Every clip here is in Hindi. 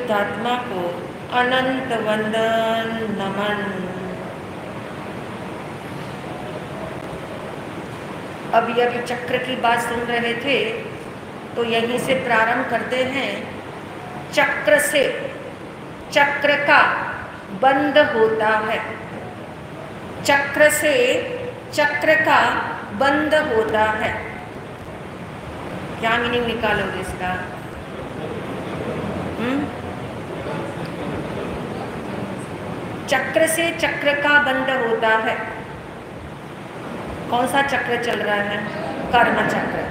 शुद्धात्मा को अनंत वंदन नमन। अभी चक्र की बात सुन रहे थे तो यहीं से प्रारंभ करते हैं। चक्र से चक्र का बंध होता है, चक्र से चक्र का बंध होता है। क्या मीनिंग निकालोगे इसका? चक्र से चक्र का बंध होता है। कौन सा चक्र चल रहा है? कर्म चक्र।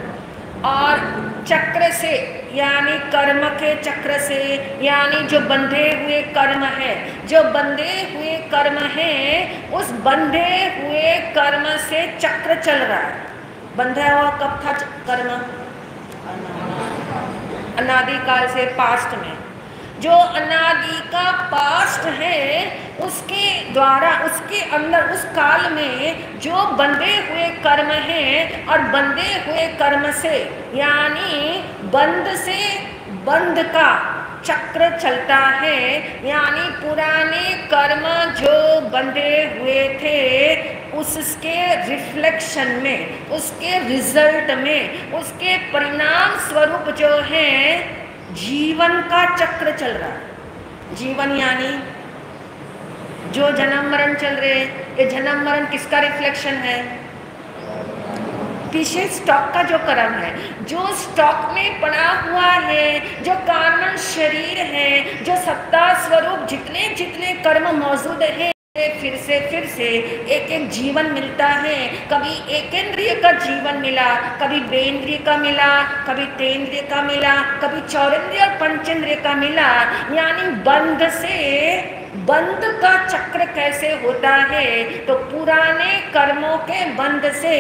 और चक्र से यानी कर्म के चक्र से, यानी जो बंधे हुए कर्म है, जो बंधे हुए कर्म है, उस बंधे हुए कर्म से चक्र चल रहा है। बंधा हुआ कब था कर्म? अनादि काल से, पास्ट में। जो अनादि का पास्ट है उसके द्वारा, उसके अंदर, उस काल में जो बंधे हुए कर्म हैं, और बंधे हुए कर्म से यानी बंध से बंध का चक्र चलता है। यानी पुराने कर्म जो बंधे हुए थे उसके रिफ्लेक्शन में, उसके रिजल्ट में, उसके परिणाम स्वरूप जो है जीवन का चक्र चल रहा है। जीवन यानी जो जन्म मरण चल रहे, ये जन्म मरण किसका रिफ्लेक्शन है? पीछे स्टॉक का जो कर्म है, जो स्टॉक में पड़ा हुआ है, जो कारण शरीर है, जो सत्ता स्वरूप जितने जितने कर्म मौजूद है, फिर से एक एक जीवन मिलता है। कभी एकेंद्रिय का जीवन मिला, कभी बेंद्रिय का मिला, कभी तेंद्रिय का मिला, कभी चौरेंद्रिय और पंचेंद्रिय का मिला। यानी बंध से बंध का चक्र कैसे होता है? तो पुराने कर्मों के बंध से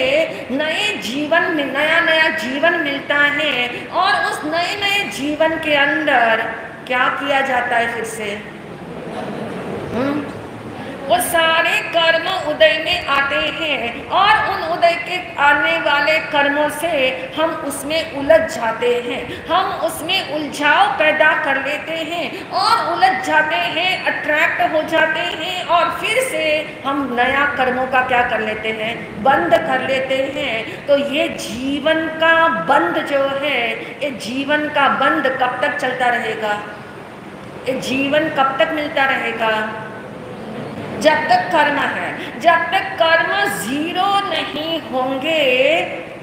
नए जीवन में नया नया जीवन मिलता है, और उस नए नए जीवन के अंदर क्या किया जाता है? फिर से वो सारे कर्म उदय में आते हैं, और उन उदय के आने वाले कर्मों से हम उसमें उलझ जाते हैं, हम उसमें उलझाव पैदा कर लेते हैं और उलझ जाते हैं, अट्रैक्ट हो जाते हैं, और फिर से हम नया कर्मों का क्या कर लेते हैं? बंद कर लेते हैं। तो ये जीवन का बंध जो है, ये जीवन का बंध कब तक चलता रहेगा? ये जीवन कब तक मिलता रहेगा? जब तक कर्म है। जब तक कर्म जीरो नहीं होंगे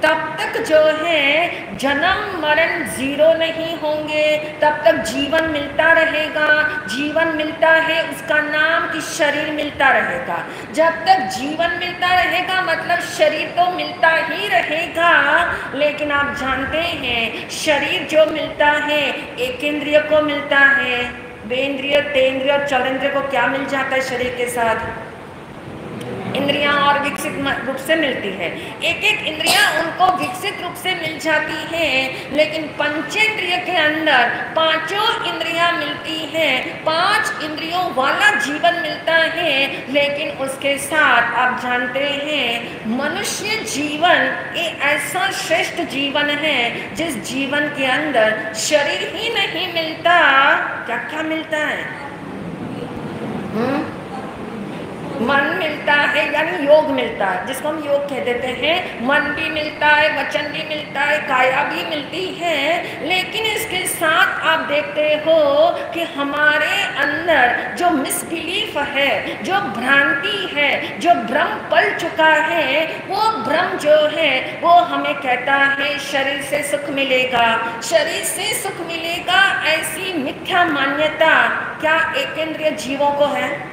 तब तक जो है जन्म मरण जीरो नहीं होंगे, तब तक जीवन मिलता रहेगा। जीवन मिलता है, उसका नाम कि शरीर मिलता रहेगा। जब तक जीवन मिलता रहेगा मतलब शरीर तो मिलता ही रहेगा, लेकिन आप जानते हैं शरीर जो मिलता है एकेंद्रिय को मिलता है, बेंद्रिय, तेंद्रिय और चौरेंद्रिय को क्या मिल जाता है? शरीर के साथ इंद्रियां और विकसित रूप से मिलती है। एक एक इंद्रियां उनको विकसित रूप से मिल जाती हैं, लेकिन पंचेंद्रिय के अंदर पांचों इंद्रियां मिलती हैं, 5 इंद्रियों वाला जीवन मिलता है। लेकिन उसके साथ आप जानते हैं मनुष्य जीवन एक ऐसा श्रेष्ठ जीवन है जिस जीवन के अंदर शरीर ही नहीं मिलता, क्या क्या मिलता है? मन मिलता है, यानी योग मिलता है, जिसको हम योग कह देते हैं। मन भी मिलता है, वचन भी मिलता है, काया भी मिलती है। लेकिन इसके साथ आप देखते हो कि हमारे अंदर जो मिसबिलीफ है, जो भ्रांति है, जो भ्रम पल चुका है, वो भ्रम जो है वो हमें कहता है शरीर से सुख मिलेगा, शरीर से सुख मिलेगा। ऐसी मिथ्या मान्यता क्या एकेंद्रिय जीवों को है?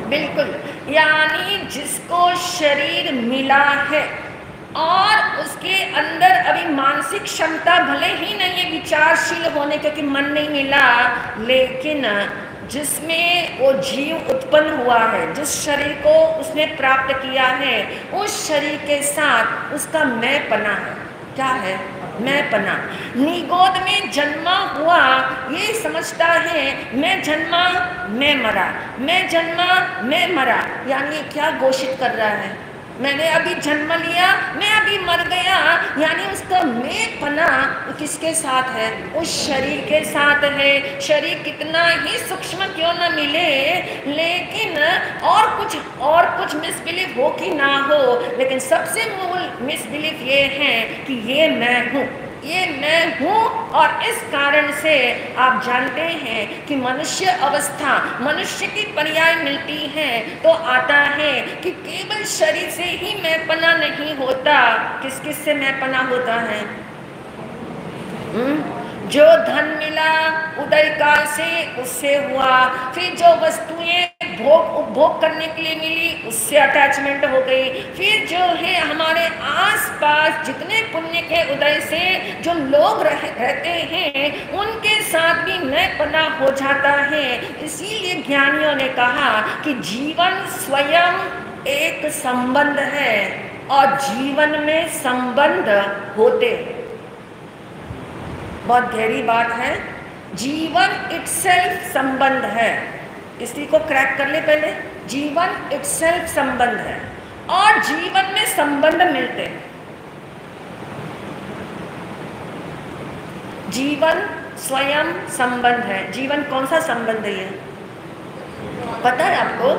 बिल्कुल। यानी जिसको शरीर मिला है और उसके अंदर अभी मानसिक क्षमता भले ही नहीं है विचारशील होने, क्योंकि मन नहीं मिला, लेकिन जिसमें वो जीव उत्पन्न हुआ है, जिस शरीर को उसने प्राप्त किया है, उस शरीर के साथ उसका मैं पना है। क्या है? मैंपना। निगोद में जन्मा हुआ ये समझता है मैं जन्मा मैं मरा, मैं जन्मा मैं मरा, यानी क्या घोषित कर रहा है? मैंने अभी जन्म लिया, मैं अभी मर गया, यानी उसका मैंपना किसके साथ है? उस शरीर के साथ है। शरीर कितना ही सूक्ष्म क्यों न मिले, लेकिन और कुछ मिसबिलीफ हो कि ना हो, लेकिन सबसे मूल मिसबिलीफ ये है कि ये मैं हूँ, ये मैं हूँ। और इस कारण से आप जानते हैं कि मनुष्य अवस्था, मनुष्य की पर्याय मिलती है तो आता है कि केवल शरीर से ही मैंपना नहीं होता। किस किस से मैंपना होता है? जो धन मिला उदय काल से उससे हुआ, फिर जो वस्तुएं उपभोग करने के लिए मिली उससे अटैचमेंट हो गई, फिर जो है हमारे आसपास जितने पुण्य के उदय से जो लोग रहते हैं उनके साथ भी मैंपना हो जाता है। इसीलिए ज्ञानियों ने कहा कि जीवन स्वयं एक संबंध है और जीवन में संबंध होते हैं। बहुत गहरी बात है। जीवन इटसेल्फ संबंध है, इसी को क्रैक कर ले पहले। जीवन इटसेल्फ संबंध है और जीवन में संबंध मिलते हैं। जीवन स्वयं संबंध है। जीवन कौन सा संबंध है? पता है आपको?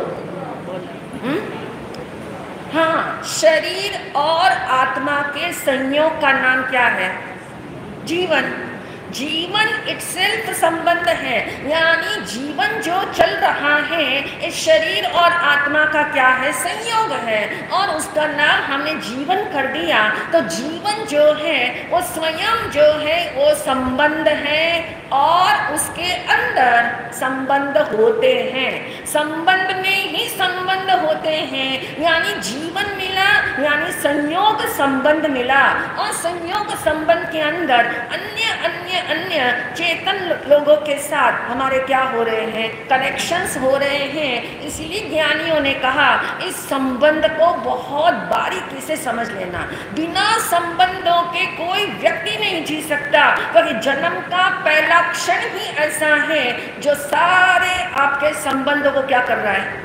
हाँ, शरीर और आत्मा के संयोग का नाम क्या है? जीवन। जीवन इटसेल्फ संबंध है, यानी जीवन जो चल रहा है इस शरीर और आत्मा का क्या है? संयोग है, और उसका नाम हमने जीवन कर दिया। तो जीवन जो है वो स्वयं जो है वो संबंध है और उसके अंदर संबंध होते हैं। संबंध में ही संबंध होते हैं, यानी जीवन मिला यानी संयोग संबंध मिला, और संयोग संबंध के अंदर अन्य अन्य अन्य चेतन लोगों के साथ हमारे क्या हो रहे हैं? कनेक्शंस हो रहे हैं। इसीलिए ज्ञानियों ने कहा इस संबंध को बहुत बारीकी से समझ लेना। बिना संबंधों के कोई व्यक्ति नहीं जी सकता, क्योंकि जन्म का पहला क्षण ही ऐसा है जो सारे आपके संबंधों को क्या कर रहा है?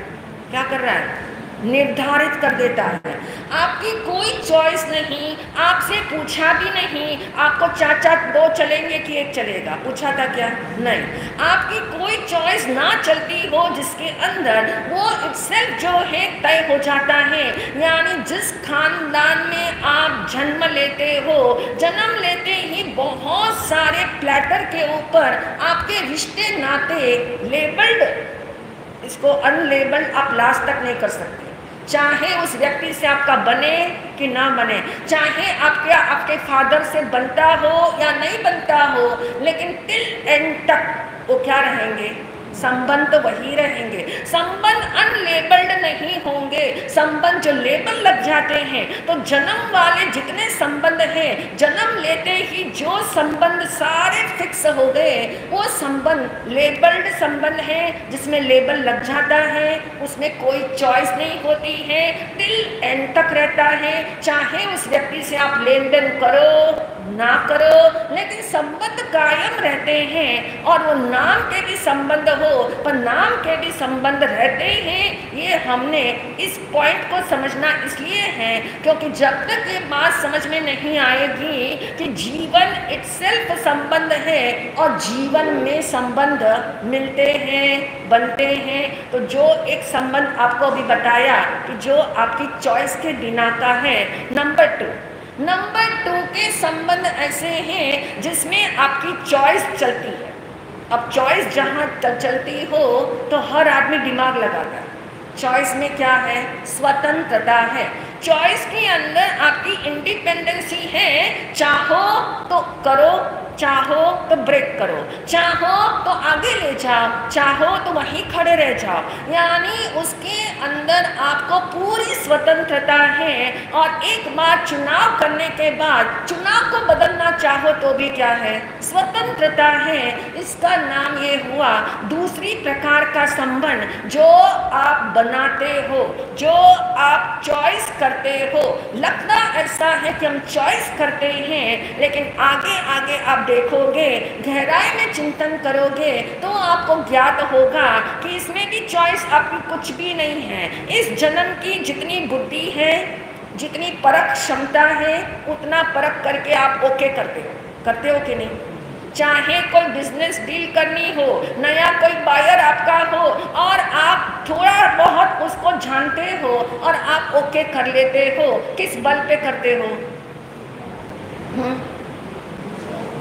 क्या कर रहा है? निर्धारित कर देता है। आपकी कोई चॉइस नहीं, आपसे पूछा भी नहीं आपको चाचा दो चलेंगे कि एक चलेगा, पूछा था क्या? नहीं। आपकी कोई चॉइस ना चलती हो जिसके अंदर वो इटसेल्फ जो है तय हो जाता है। यानी जिस खानदान में आप जन्म लेते हो, जन्म लेते ही बहुत सारे प्लेटर के ऊपर आपके रिश्ते नाते लेबल्ड, इसको अनलेबल्ड आप लास्ट तक नहीं कर सकते। चाहे उस व्यक्ति से आपका बने कि ना बने, चाहे आपके फादर से बनता हो या नहीं बनता हो, लेकिन टिल एंड तक वो क्या रहेंगे? संबंध वही रहेंगे। संबंध अनलेबल्ड नहीं होंगे। संबंध जो लेबल लग जाते हैं, तो जन्म वाले जितने संबंध हैं, जन्म लेते ही जो संबंध सारे फिक्स हो गए, वो संबंध लेबल्ड संबंध है जिसमें लेबल लग जाता है, उसमें कोई चॉइस नहीं होती है, टिल एंड तक रहता है। चाहे उस व्यक्ति से आप लेन देन करो ना करो, लेकिन संबंध कायम रहते हैं। और वो नाम के भी संबंध हो पर नाम के भी संबंध रहते हैं। ये हमने इस पॉइंट को समझना इसलिए है क्योंकि जब तक ये बात समझ में नहीं आएगी कि जीवन इटसेल्फ संबंध है और जीवन में संबंध मिलते हैं, बनते हैं, तो जो एक संबंध आपको अभी बताया कि जो आपकी चॉइस के बिना का है। नंबर टू के संबंध ऐसे हैं जिसमें आपकी चॉइस चलती है। अब चॉइस जहाँ चलती हो तो हर आदमी दिमाग लगाता है। चॉइस में क्या है? स्वतंत्रता है। चॉइस के अंदर आपकी इंडिपेंडेंसी है। चाहो तो करो, चाहो तो ब्रेक करो, चाहो तो आगे ले जाओ, चाहो तो वहीं खड़े रह जाओ। यानी उसके अंदर आपको पूरी स्वतंत्रता है। और एक बार चुनाव करने के बाद चुनाव को बदलना चाहो तो भी क्या है? स्वतंत्रता है। इसका नाम ये हुआ दूसरी प्रकार का संबंध जो आप बनाते हो, जो आप चॉइस करते हो। लगता ऐसा है कि हम चॉइस करते हैं, लेकिन आगे आगे आप देखोगे, गहराई में चिंतन करोगे तो आपको ज्ञात होगा कि इसमें भी चॉइस आपकी कुछ भी नहीं है। इस जन्म की जितनी बुद्धि है, जितनी परख क्षमता है, उतना परख करके आप ओके करते हो कि नहीं? चाहे कोई बिजनेस डील करनी हो, नया कोई बायर आपका हो और आप थोड़ा बहुत उसको जानते हो और आप ओके कर लेते हो, किस बल पे करते हो?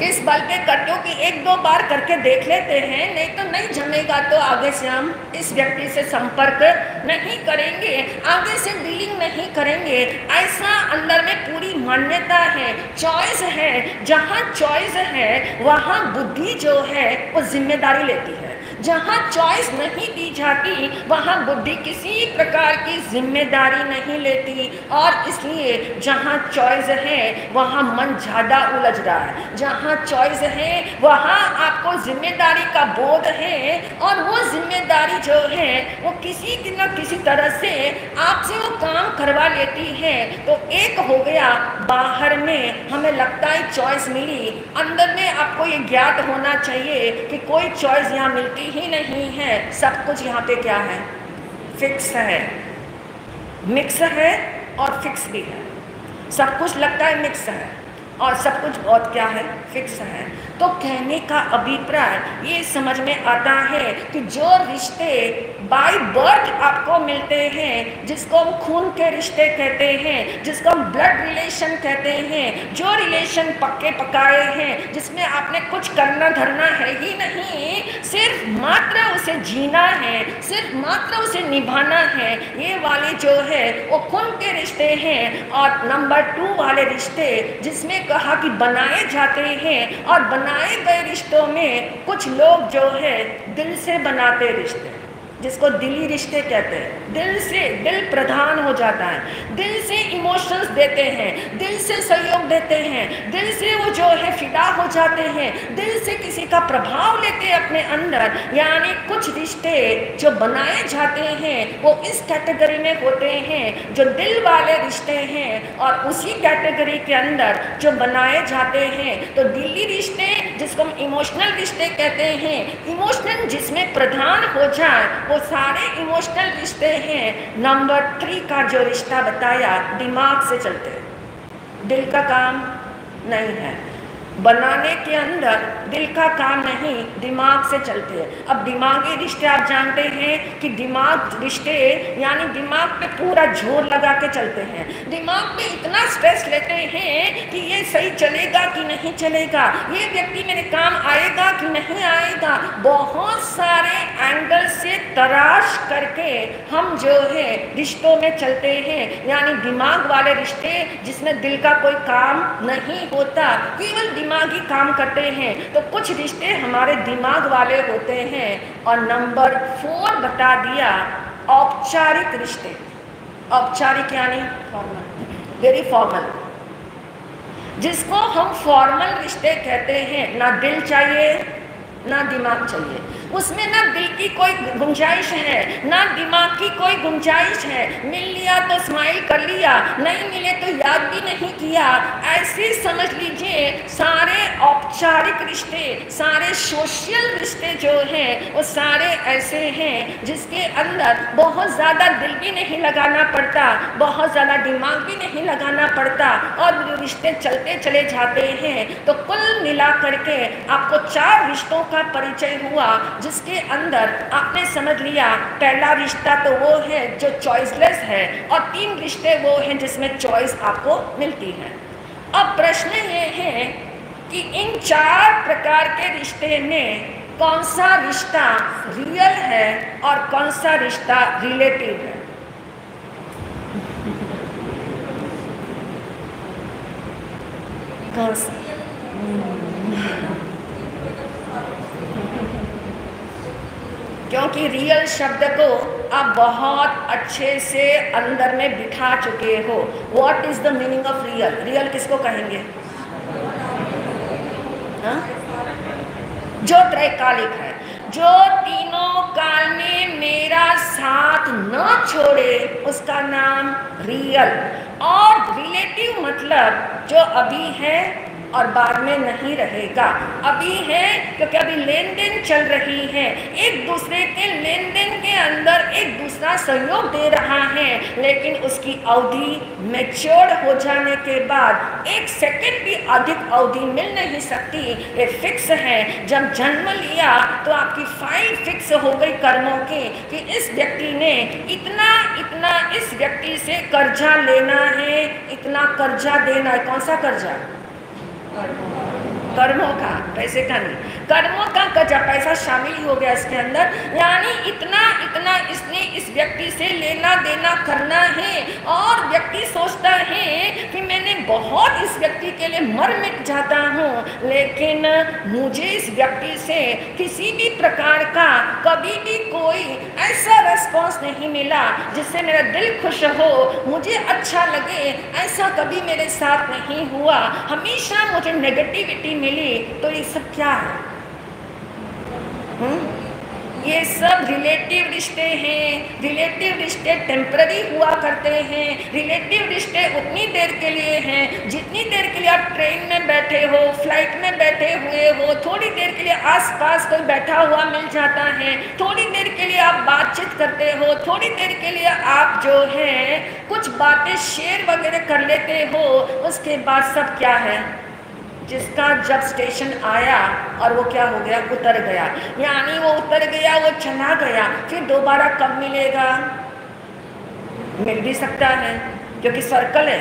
किस बल पे करते हो कि एक दो बार करके देख लेते हैं, नहीं तो नहीं जमेगा तो आगे से हम इस व्यक्ति से संपर्क नहीं करेंगे, आगे से डीलिंग नहीं करेंगे। ऐसा अंदर में पूरी मान्यता है, चॉइस है। जहाँ चॉइस है वहाँ बुद्धि जो है वो जिम्मेदारी लेती है। जहाँ चॉइस नहीं दी जाती वहाँ बुद्धि किसी प्रकार की जिम्मेदारी नहीं लेती, और इसलिए जहाँ चॉइस है वहाँ मन ज़्यादा उलझ रहा है। जहाँ चॉइस है वहाँ आपको जिम्मेदारी का बोध है, और वो जिम्मेदारी जो है वो किसी न किसी तरह से आपसे वो काम करवा लेती है। तो एक हो गया, बाहर में हमें लगता है चॉइस मिली, अंदर में आपको ये ज्ञात होना चाहिए कि कोई चॉइस यहाँ मिलती ही नहीं है। सब कुछ यहाँ पे क्या है? फिक्स है, मिक्स है और फिक्स भी है। सब कुछ लगता है मिक्स है और सब कुछ बहुत क्या है? फिक्स है। तो कहने का अभिप्राय ये समझ में आता है कि जो रिश्ते बाय बर्थ आपको मिलते हैं, जिसको हम खून के रिश्ते कहते हैं, जिसको हम ब्लड रिलेशन कहते हैं, जो रिलेशन पक्के पकाए हैं, जिसमें आपने कुछ करना धरना है ही नहीं, सिर्फ मात्र उसे जीना है, सिर्फ मात्र उसे निभाना है, ये वाले जो है वो खून के रिश्ते हैं। और नंबर 2 वाले रिश्ते जिसमें कहा कि बनाए जाते हैं, और बनाए गए रिश्तों में कुछ लोग जो है दिल से बनाते रिश्ते, जिसको दिली रिश्ते कहते हैं, दिल से, दिल प्रधान हो जाता है, दिल से इमोशंस देते हैं, दिल से सहयोग देते हैं, दिल से वो जो है फिदा हो जाते हैं, दिल से किसी का प्रभाव लेते हैं अपने अंदर। यानी कुछ रिश्ते जो बनाए जाते हैं वो इस कैटेगरी में होते हैं जो दिल वाले रिश्ते हैं, और उसी कैटेगरी के अंदर जो बनाए जाते हैं तो दिली रिश्ते, जिसको हम इमोशनल रिश्ते कहते हैं, इमोशनल जिसमें प्रधान हो जाए वो सारे इमोशनल रिश्ते हैं। नंबर 3 का जो रिश्ता बताया, दिमाग से चलते हैं, दिल का काम नहीं है बनाने के अंदर, दिल का काम नहीं, दिमाग से चलते हैं। अब दिमागी रिश्ते आप जानते हैं कि दिमाग रिश्ते यानी दिमाग पे पूरा जोर लगा के चलते हैं, दिमाग पे इतना स्ट्रेस लेते हैं कि ये सही चलेगा कि नहीं चलेगा, ये व्यक्ति मेरे काम आएगा कि नहीं आएगा। बहुत सारे एंगल से तराश करके हम जो है रिश्तों में चलते हैं, यानी दिमाग वाले रिश्ते जिसमें दिल का कोई काम नहीं होता, केवल दिमागी काम करते हैं। तो कुछ रिश्ते हमारे दिमाग वाले होते हैं। और नंबर 4 बता दिया, औपचारिक रिश्ते। औपचारिक यानी फॉर्मल, वेरी फॉर्मल, जिसको हम फॉर्मल रिश्ते कहते हैं। ना दिल चाहिए ना दिमाग चाहिए, उसमें ना दिल की कोई गुंजाइश है ना दिमाग की कोई गुंजाइश है। मिल लिया तो स्माइल कर लिया, नहीं मिले तो याद भी नहीं किया। ऐसे समझ लीजिए सारे औपचारिक रिश्ते, सारे सोशल रिश्ते जो हैं वो सारे ऐसे हैं जिसके अंदर बहुत ज़्यादा दिल भी नहीं लगाना पड़ता, बहुत ज़्यादा दिमाग भी नहीं लगाना पड़ता, और जो रिश्ते चलते चले जाते हैं। तो कुल मिला करके आपको 4 रिश्तों का परिचय हुआ, जिसके अंदर आपने समझ लिया पहला रिश्ता तो वो है जो चॉइसलेस है, और 3 रिश्ते वो हैं जिसमें चॉइस आपको मिलती है। अब प्रश्न ये है कि इन 4 प्रकार के रिश्ते में कौन सा रिश्ता रियल है और कौन सा रिश्ता रिलेटिव है? कौन सा? क्योंकि रियल शब्द को आप बहुत अच्छे से अंदर में बिठा चुके हो। What is the meaning of real? Real किसको कहेंगे? हा? जो त्रैकालिक है, जो तीनों काल में मेरा साथ न छोड़े, उसका नाम रियल। और रिलेटिव मतलब मतलब जो अभी है और बाद में नहीं रहेगा। अभी है क्योंकि अभी लेन देन चल रही है, एक दूसरे के लेन देन के अंदर एक दूसरा सहयोग दे रहा है, लेकिन उसकी अवधि मैच्योर हो जाने के बाद एक सेकंड भी अधिक अवधि मिल नहीं सकती। ये फिक्स है। जब जन्म लिया तो आपकी फाइल फिक्स हो गई कर्मों की कि इस व्यक्ति ने इतना इतना इस व्यक्ति से कर्जा लेना है, इतना कर्जा देना है। कौन सा कर्जा? कर्मों का, पैसे का नहीं, कर्मों का कर्जा। पैसा शामिल ही हो गया इसके अंदर। यानी इतना इतना इसने इस व्यक्ति से लेना देना करना है, और व्यक्ति सोचता है कि मैंने बहुत इस व्यक्ति के लिए मर मिट जाता हूँ, लेकिन मुझे इस व्यक्ति से किसी भी प्रकार का कभी भी कोई ऐसा रिस्पॉन्स नहीं मिला जिससे मेरा दिल खुश हो, मुझे अच्छा लगे। ऐसा कभी मेरे साथ नहीं हुआ, हमेशा मुझे नेगेटिविटी मिली। तो ये सब क्या है? ये सब रिलेटिव रिश्ते हैं। रिलेटिव रिश्ते टेम्पररी हुआ करते हैं। रिलेटिव रिश्ते उतनी देर के लिए हैं जितनी देर के लिए आप ट्रेन में बैठे हो, फ्लाइट में बैठे हुए हो, थोड़ी देर के लिए आसपास कोई बैठा हुआ मिल जाता है, थोड़ी देर के लिए आप बातचीत करते हो, थोड़ी देर के लिए आप जो है कुछ बातें शेयर वगैरह कर लेते हो। उसके बाद सब क्या है? जिसका जब स्टेशन आया और वो क्या हो गया? उतर गया। यानी वो उतर गया, वो चला गया, फिर दोबारा कब मिलेगा? मिल भी सकता है क्योंकि सर्कल है,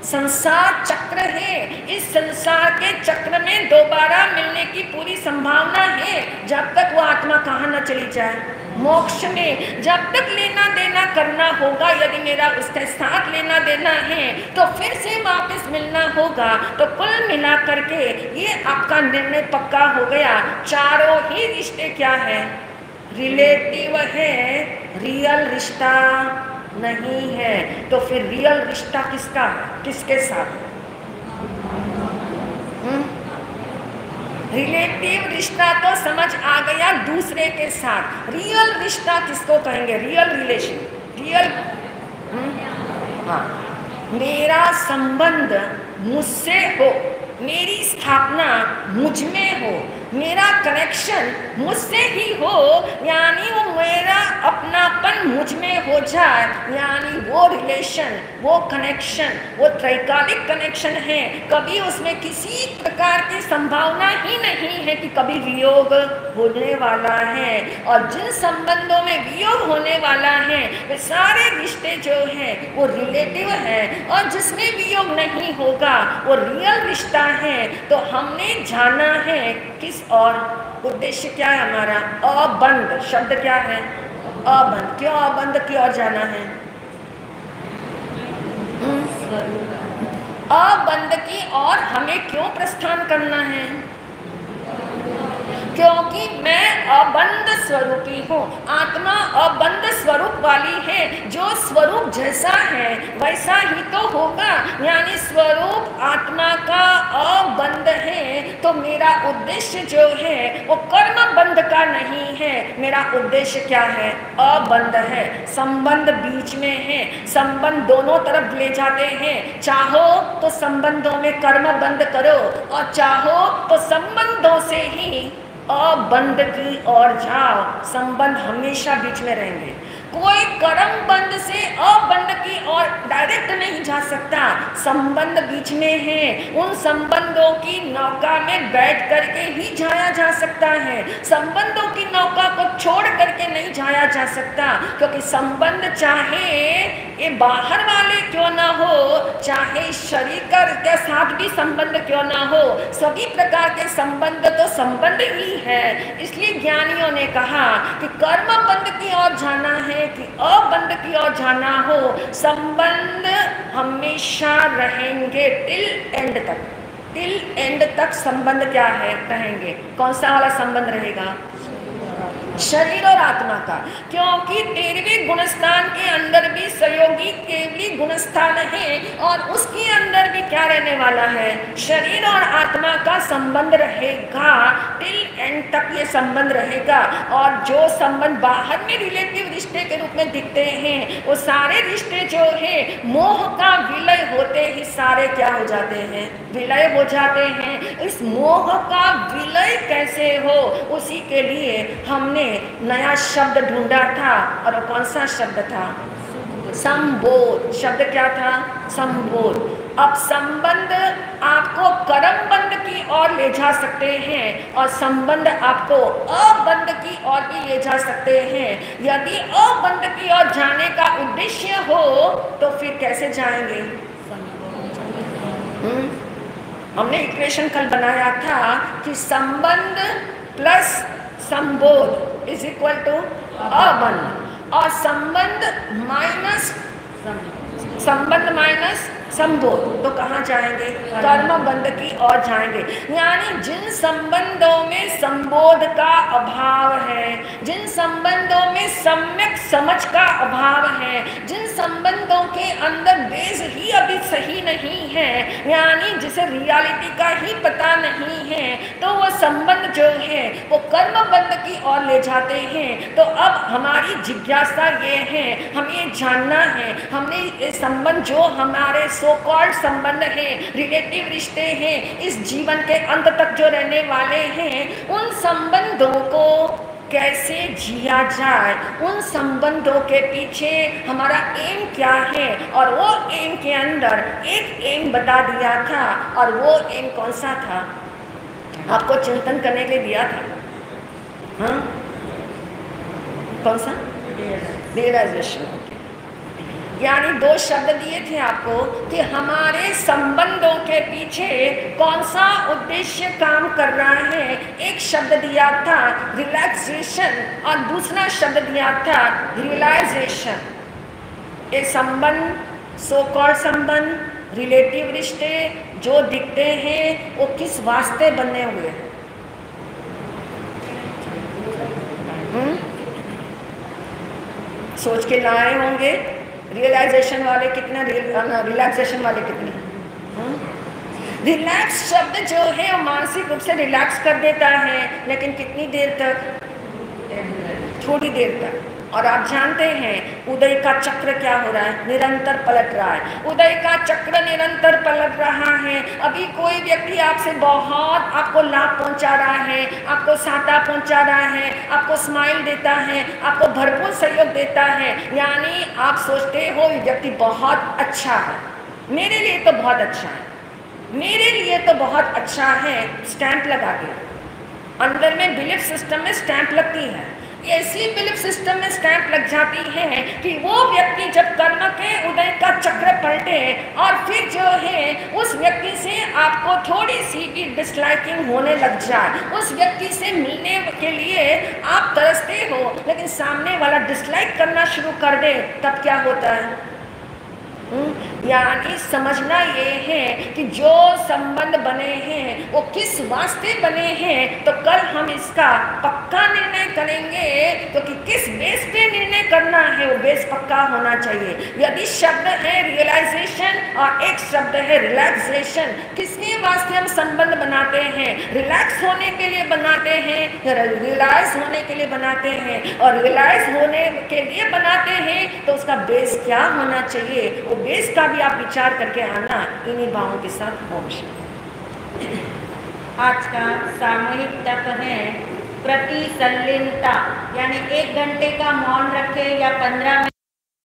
संसार चक्र है। इस संसार के चक्र में दोबारा मिलने की पूरी संभावना है, जब तक वो आत्मा कहाँ न चली जाए, मोक्ष में। जब तक लेना देना करना होगा, यदि मेरा उसके साथ लेना देना है तो फिर से वापस मिलना होगा। तो कुल मिला करके ये आपका निर्णय पक्का हो गया। चारों ही रिश्ते क्या है? रिलेटिव है, रियल रिश्ता नहीं है। तो फिर रियल रिश्ता किसका, किसके साथ? रिलेटिव रिश्ता तो समझ आ गया, दूसरे के साथ। रियल रिश्ता किसको कहेंगे? Real relation, real. हाँ, मेरा संबंध मुझसे हो, मेरी स्थापना मुझ में हो, मेरा कनेक्शन मुझसे ही हो, यानी वो मेरा अपनापन मुझ में हो जाए, यानी वो रिलेशन, वो कनेक्शन, वो त्रैकालिक कनेक्शन है। कभी उसमें किसी प्रकार की संभावना ही नहीं है कि कभी वियोग होने वाला है। और जिन संबंधों में वियोग होने वाला है वे सारे रिश्ते जो हैं वो रिलेटिव है, और जिसमें वियोग नहीं होगा वो रियल रिश्ता है। तो हमने जाना है किस, और उद्देश्य क्या है हमारा? अबंध शब्द क्या है? अबंध। क्यों अबंध की ओर जाना है? अबंध की ओर हमें क्यों प्रस्थान करना है? क्योंकि मैं अबंध स्वरूपी हूँ। आत्मा अबंध स्वरूप वाली है। जो स्वरूप जैसा है वैसा ही तो होगा, यानी स्वरूप आत्मा का अबंध है। तो मेरा उद्देश्य जो है वो कर्म बंध का नहीं है। मेरा उद्देश्य क्या है? अबंध है। संबंध बीच में है, संबंध दोनों तरफ ले जाते हैं। चाहो तो संबंधों में कर्म बंद करो, और चाहो तो संबंधों से ही अबंध की ओर जाओ। संबंध हमेशा बीच में रहेंगे। कोई कर्म बंध से अबंध की ओर डायरेक्ट नहीं जा सकता। संबंध बीच में है। उन संबंधों की नौका में बैठ करके ही जाया जा सकता है। संबंधों की नौका को छोड़ करके नहीं जाया जा सकता, क्योंकि संबंध चाहे ये बाहर वाले क्यों ना हो, चाहे शरीर के साथ भी संबंध क्यों ना हो, सभी प्रकार के संबंध तो संबंध ही है। इसलिए ज्ञानियों ने कहा कि कर्म बंध की ओर जाना है कि अबंध की ओर जाना हो, संबंध हमेशा रहेंगे टिल एंड तक। टिल एंड तक संबंध क्या है? रहेंगे। कौन सा वाला संबंध रहेगा? शरीर और आत्मा का, क्योंकि 13वें गुणस्थान के अंदर भी सहयोगी केवली गुणस्थान है और उसके अंदर भी क्या रहने वाला है, शरीर और आत्मा का संबंध रहेगा, टिल एंड तक ये संबंध रहेगा। और जो संबंध बाहर में रिलेटिव रिश्ते के रूप में दिखते हैं, वो सारे रिश्ते जो है मोह का विलय होते ही सारे क्या हो जाते हैं, विलय हो जाते हैं। इस मोह का विलय कैसे हो, उसी के लिए हमने नया शब्द ढूंढा था, और वो कौन सा शब्द था, संबोध। शब्द क्या था, संबोध। अब संबंध आपको कर्म बंध की ओर ले जा सकते हैं और संबंध आपको अबंध की ओर भी ले जा सकते हैं। यदि अबंध की ओर जाने का उद्देश्य हो तो फिर कैसे जाएंगे, हमने इक्वेशन कल बनाया था कि संबंध प्लस संबोध इज इक्वल टू अबंध, और संबंध माइनस संबोध, तो कहाँ जाएंगे, कर्म बंध की ओर जाएंगे। यानी जिन संबंधों में संबोध का अभाव है, जिन संबंधों में सम्यक समझ का अभाव है, जिन संबंधों के अंदर बेस ही अभी सही नहीं है, यानी जिसे रियलिटी का ही पता नहीं है, तो वो संबंध जो है वो कर्म बंध की ओर ले जाते हैं। तो अब हमारी जिज्ञासा ये है, हमें जानना है, हमने ये संबंध जो हमारे सो कॉल्ड संबंध है, रिलेटिव रिश्ते हैं, इस जीवन के अंत तक जो रहने वाले हैं, उन संबंधों को कैसे जिया जाए, उन संबंधों के पीछे हमारा एम क्या है, और वो एम के अंदर एक एम बता दिया था, और वो एम कौन सा था, आपको चिंतन करने के लिए दिया था, हाँ कौन सा, रियलाइजेशन। यानी दो शब्द दिए थे आपको कि हमारे संबंधों के पीछे कौन सा उद्देश्य काम कर रहा है। एक शब्द दिया था रिलैक्सेशन और दूसरा शब्द दिया था रियलाइजेशन। ये संबंध, सो कॉल्ड संबंध, रिलेटिव रिश्ते जो दिखते हैं वो किस वास्ते बने हुए हैं, सोच के लाए होंगे। रियलाइजेशन वाले कितने, रिलैक्सेशन वाले कितने। रिलैक्स शब्द जो है वो मानसिक रूप से रिलैक्स कर देता है, लेकिन कितनी देर तक, थोड़ी देर तक। और आप जानते हैं उदय का चक्र क्या हो रहा है, निरंतर पलट रहा है। उदय का चक्र निरंतर पलट रहा है। अभी कोई व्यक्ति आपसे बहुत आपको लाभ पहुंचा रहा है, आपको साटा पहुंचा रहा है, आपको स्माइल देता है, आपको भरपूर सहयोग देता है, यानी आप सोचते हो ये व्यक्ति बहुत अच्छा है, मेरे लिए तो बहुत अच्छा है, मेरे लिए तो बहुत अच्छा है, स्टैंप लगा के। अंदर में बिलीफ सिस्टम में स्टैंप लगती है। ऐसी बिलीफ सिस्टम में स्टैंप लग जाती है कि वो व्यक्ति जब कर्म के उदय का चक्र पलटे और फिर जो है उस व्यक्ति से आपको थोड़ी सी भी डिसलाइकिंग होने लग जाए, उस व्यक्ति से मिलने के लिए आप तरसते हो, लेकिन सामने वाला डिसलाइक करना शुरू कर दे, तब क्या होता है। यानी समझना ये है कि जो संबंध बने हैं वो किस वास्ते बने हैं, तो कल हम इसका पक्का निर्णय करेंगे, क्योंकि किस बेस पे निर्णय करना है वो बेस पक्का होना चाहिए। यदि शब्द है रियलाइजेशन और एक शब्द है रिलैक्सेशन, किसके वास्ते हम संबंध बनाते हैं, रिलैक्स होने के लिए बनाते हैं या रियलाइज होने के लिए बनाते हैं, और रियलाइज होने के लिए बनाते हैं तो उसका बेस क्या होना चाहिए, वो बेस का भी आप विचार करके आना इन्हीं भावों के साथ। आज का सामूहिक तप है प्रतिसल्लिनता, यानी 1 घंटे का मौन रखे या 15 मिनट